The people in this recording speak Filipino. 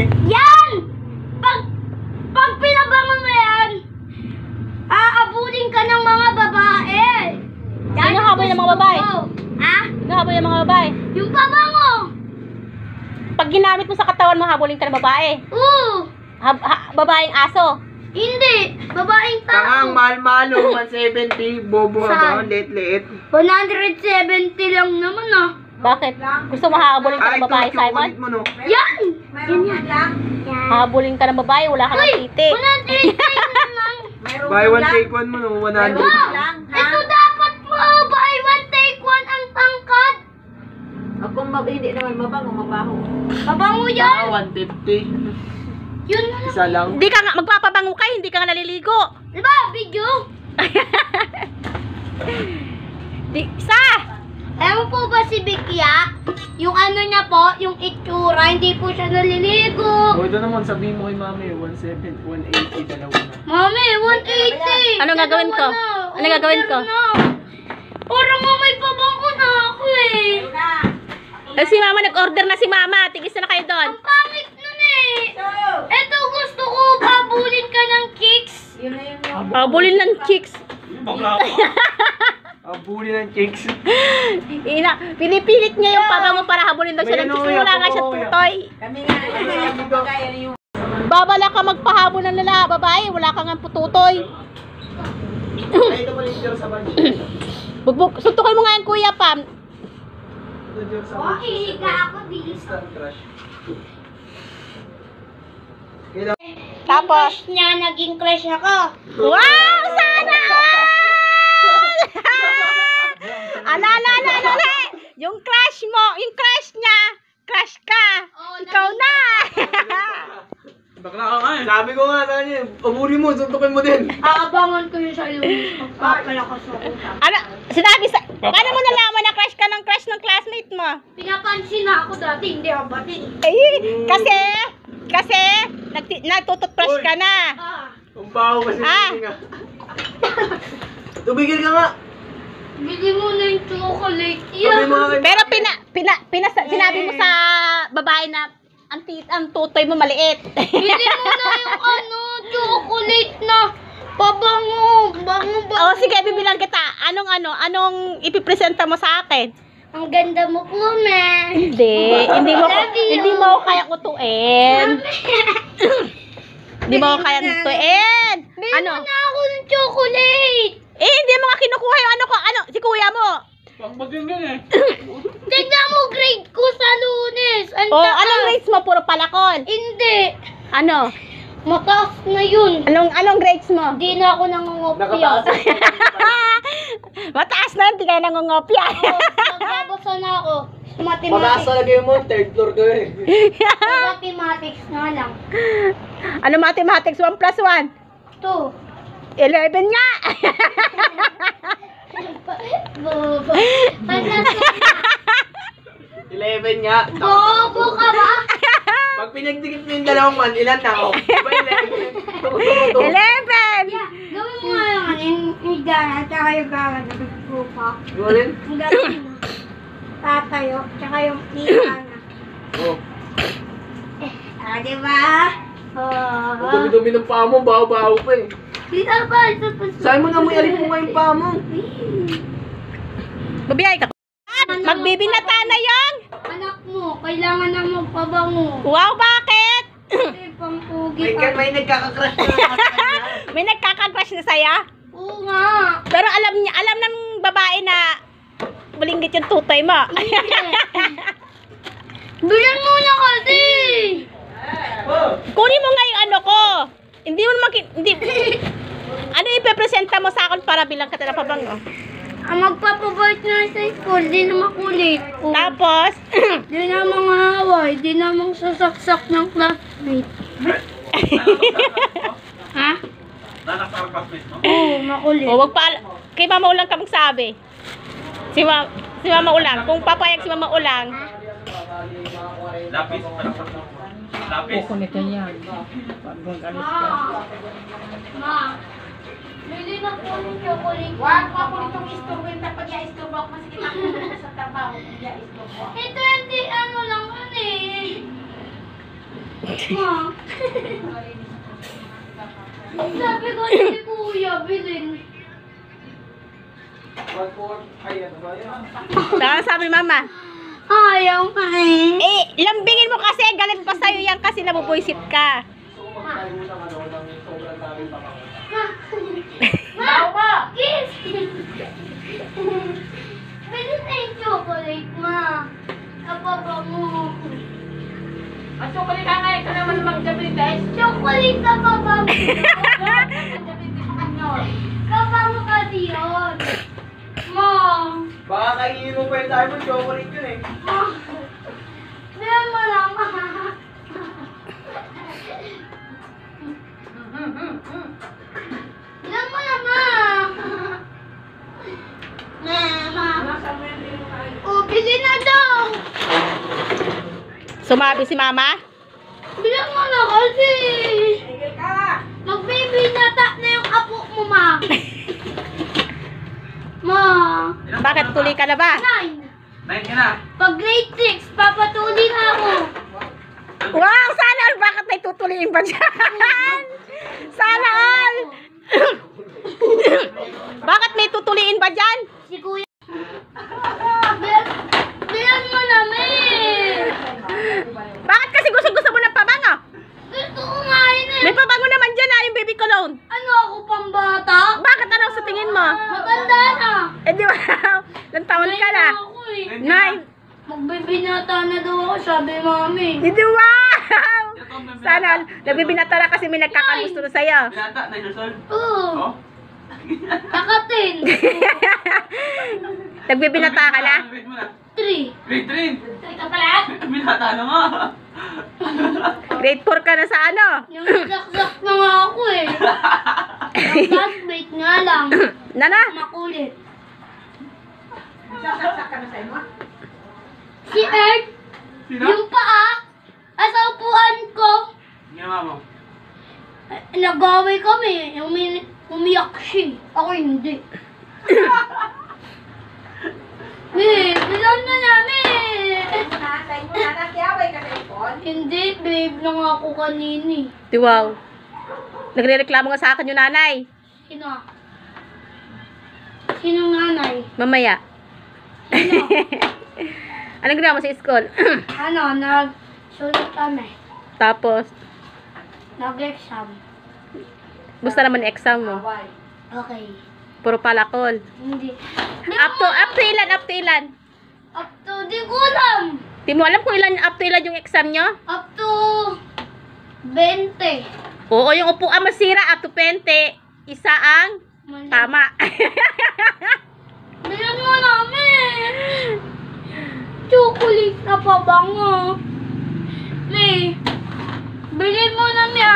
Yan! Pag pinabango mo yan, aabulin ka ng mga babae. Sino habol ng mga babae? Ha? Sino habol ng mga babae? Yung pabango! Pag ginamit mo sa katawan mo, habulin ka ng babae. Oo! Babaeng aso. Hindi! Babaeng tao! Tangang mahal-malo, 170, bobo nga ba? Saan? Liit-liit. 170 lang naman ah. Bakit? Gusto mo hahabulin ka ng babae, Simon? chocolate mo, no? Yan! Yan yan. Hahabulin ka ng babae, wala ka ng Uy! titi. 180 lang. Buy one, take one mo, no? 100. Wow! Ito dapat mo! Buy one, take one ang tangkad! Kung hindi naman mabango, mabaho. Pabango yan! 150. Yun na lang. Isa lang. Hindi ka nga, magpapabango ka, hindi ka nga naliligo. Diba? Video? Isa! Ewan po ba si Bikya? Yung ano niya po, yung itsura, hindi po siya naliligo. O, ito naman, sabihin mo kay mami, 170, 180, dalawa na. Mami, 180! Anong gagawin ko? Dalawa na. Anong gagawin ko? Order na. Parang nga may pabango na ako eh. Si mama, nag-order na si mama. Tigis na kayo doon. Ang pangit nun eh. Eto gusto ko, habulin ka ng kicks. Yun na yun yung... Habulin ng chicks. Abuli ng chicks. Pinipilit niya yung pabango para habulin daw siya ng chicks. Wala nga siya tutoy. Kami nga, yung papagaya na yung... Babala ka magpahabol ng lalaki, babae. Wala ka nga pututoy. Ay, ito pala yung sa banyo. Bugbog. Suntukin mo nga yung kuya, Pam. Ito sa Oh, hihiga ako dito. instant crush. Tapos, Niya, naging crush ako. wow! Sana all! Ala. Yung crush mo, yung crush niya, crush ka. Oh, Ikaw na. Bakla ka nga eh. Sabi ko nga sa kanya, abuli mo, suntukin mo din. Aabangan ko yun sa Luis. Pagpapalakas ako. Ano, sinabi sa, paano mo nalaman na crush ka ng crush ng classmate mo? Pinapansin na ako dati, hindi ako batin. Kasi, nagtututbrush ka na. Ang baho kasi Ah. nga. Tumigil ka nga. Bili mo na yung chocolate. Sabi mo nga kay Pero sinabi mo sa babae na ang tutoy mo maliit. Bili mo na yung chocolate na pabango. Bango. O sige, bibilang kita. Anong ipipresenta mo sa akin? Ang ganda mo po, man. Hindi mo ako kaya kutuin. Hindi mo ako kaya kutuin. Bili mo na ako ng chocolate. Hindi mo nga kinukuha yung si kuya mo. Pang magaling eh. Tignan mo grade ko sa Lunes. Anong grades mo? Puro palakol. Hindi. Ano? Mataas na yun. Anong grades mo? Hindi na ako nangungopia. Nakataas. Mataas na, hindi ka nangungopia. Nagbabasa na ako. Mataas Mathematics. talaga yung mo, third floor ko eh. Mathematics nga lang. Ano mathematics? 1 plus 1? 2. 11 nga! Pagkasa 11 nga. bobo ka ba? Pag pinagdikit mo yung dalawang man, ilan na ako? Diba 11? 11! Gawin mo nga yung higaan at saka yung gagan na nagpupa. Gawin? Ang gawin mo. Tatayo, tsaka yung higaan na. Oh. Diba? Ang dumi-dumi ng paa mo, baho-baho pa eh. Dito ba? Ito pa. Saan mo na mo ialip mo nga yung paa mo? Babiyay ka. Magbibinata na yan! Anak mo, kailangan na magpabango. Wow, bakit? Kasi pampugi May nagkakakrush na naman sa kanya. May nagkakagrush na saya? Oo nga. Pero alam ng babae na malinggit yung tutoy mo. Bilan mo na kasi! Kunin mo nga yung ko. Hindi mo naman, ano ipepresenta mo sa akin para bilang ka na pabango? Ang magpapabait na sa school, di na makulit. Tapos, Di na mga haway, di na mga sasaksak ng classmate. Ha? Oo, makulit. wag pa, kay Mama Ulang ka magsabi. Si Mama Ulang, kung papayag si Mama Ulang, Lapis. Kuko nito niya. Pag mag-alis ka. Ma, bili na po ng chocolate. Wag pa po itong isturbo. Pag i-isturbo ako, mas kita ko sa trabaho. Pag i-isturbo. Ito hindi ano lang ano eh. Ma. Sabi ko si Kuya, bilhin. Saka sabi ni mama, Ayaw pa eh. lambingin mo kasi, galit pa sa'yo yan kasi nabubuisit ka. Ma! Kiss! Bilhin na yung chocolate, ma. Kapapa mo. Ang chocolate ka ngayon, ka naman mag-diabetes. Chocolate na papa mo. Diabetes mo yun. Papa mo kasi yun. Ma. Baka kainin mo pa yung diamond chocolate yun eh. Ma. Bilhin mo lang, ma. Bilhin mo lang, ma. Ma. Oh, bilhin na daw. Sumabi si mama? Bilang mo na kasi. Magbibinata na yung apo mo, ma. Ma. Bakit tuloy ka na ba? 9. 9 ka na. Pag grade 6, papatuli na ako. Wow, sana all. Bakit may tutuloyin ba dyan? Sana all. Bakit may tutuliin ba dyan? Si Kuya. Bilang mo na, may. Bakit kasi gusto mo ng pabango? Gusto ko nga yun eh. May pabango naman dyan yung baby cologne. Ano ako, pambata? Bakit ano sa tingin mo? Matanda na. Eh di ba? Ilang taon ka na? Ako eh. 9. Magbibinata na daw ako, sabi mami. Hindi wow! Sana all. Nagbibinata na kasi may nagkakagusto na sa'yo. Binata, 9 years old. Oo. Oh? Kakatin. Nagbibinata ka na? Grade mo na. 3. Grade 3. Ito pala? Binata na nga. Grade 4 ka na sa ano? Yung saksak na nga ako eh. Yung classmate nga lang. Nana? Makulit. Si Erd, Sino? yung paa, sa upuan ko, Ginawa mo. nag-away kami. Umiyak siya. Ako hindi. Bilang na namin. Hindi, babe lang ako kanini. Di wow. Nagre-reklamo nga sa akin yung nanay. Sino? Sinong nanay? Mamaya. Sino? Anong ginawa mo sa school? Ano, nag-sulit kami. Tapos, Nag-exam. gusto naman yung exam mo. Okay. Puro palakol. Hindi. Up to ilan? Up to ilan? Up to, di ko alam. Di mo alam kung ilan up to ilan yung exam nyo? Up to 20. Oo, yung upuan masira up to 20. Isa ang Mali. tama. Bilan mo namin. Chocolate na pabango. May, bilhin mo na niya.